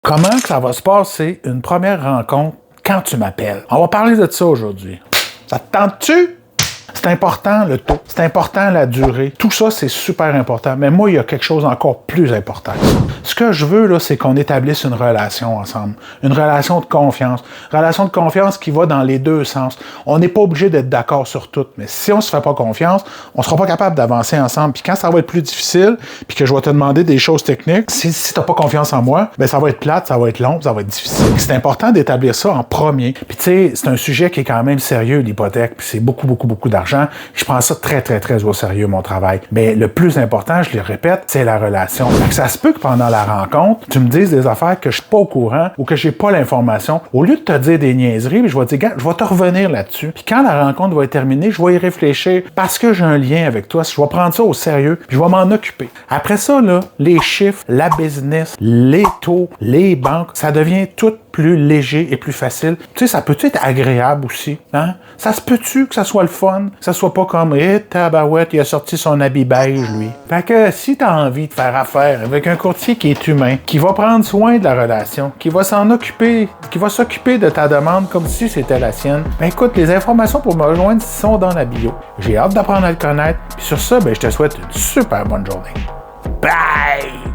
Comment que ça va se passer une première rencontre quand tu m'appelles? On va parler de ça aujourd'hui. Ça te tente-tu? C'est important le taux, c'est important la durée. Tout ça, c'est super important. Mais moi, il y a quelque chose encore plus important. Ce que je veux, là, c'est qu'on établisse une relation ensemble. Une relation de confiance. Une relation de confiance qui va dans les deux sens. On n'est pas obligé d'être d'accord sur tout. Mais si on se fait pas confiance, on sera pas capable d'avancer ensemble. Puis quand ça va être plus difficile, puis que je vais te demander des choses techniques, si t'as pas confiance en moi, ben ça va être plate, ça va être long, ça va être difficile. C'est important d'établir ça en premier. Puis tu sais, c'est un sujet qui est quand même sérieux, l'hypothèque. Puis c'est beaucoup d'argent. Je prends ça très au sérieux, mon travail. Mais le plus important, je le répète, c'est la relation. Fait que ça se peut que pendant la rencontre, tu me dises des affaires que je suis pas au courant ou que j'ai pas l'information. Au lieu de te dire des niaiseries, je vais te dire, gars, je vais te revenir là-dessus. Puis quand la rencontre va être terminée, je vais y réfléchir parce que j'ai un lien avec toi. Je vais prendre ça au sérieux, puis je vais m'en occuper. Après ça, là, les chiffres, la business, les taux, les banques, ça devient tout plus léger et plus facile. Tu sais, ça peut-tu être agréable aussi, hein? Ça se peut-tu que ça soit le fun? Que ça soit pas comme, tabarouette, il a sorti son habit beige, lui. Fait que si t'as envie de faire affaire avec un courtier qui est humain, qui va prendre soin de la relation, qui va s'en occuper, qui va s'occuper de ta demande comme si c'était la sienne, ben écoute, les informations pour me rejoindre sont dans la bio. J'ai hâte d'apprendre à le connaître. Puis sur ça, ben je te souhaite une super bonne journée. Bye!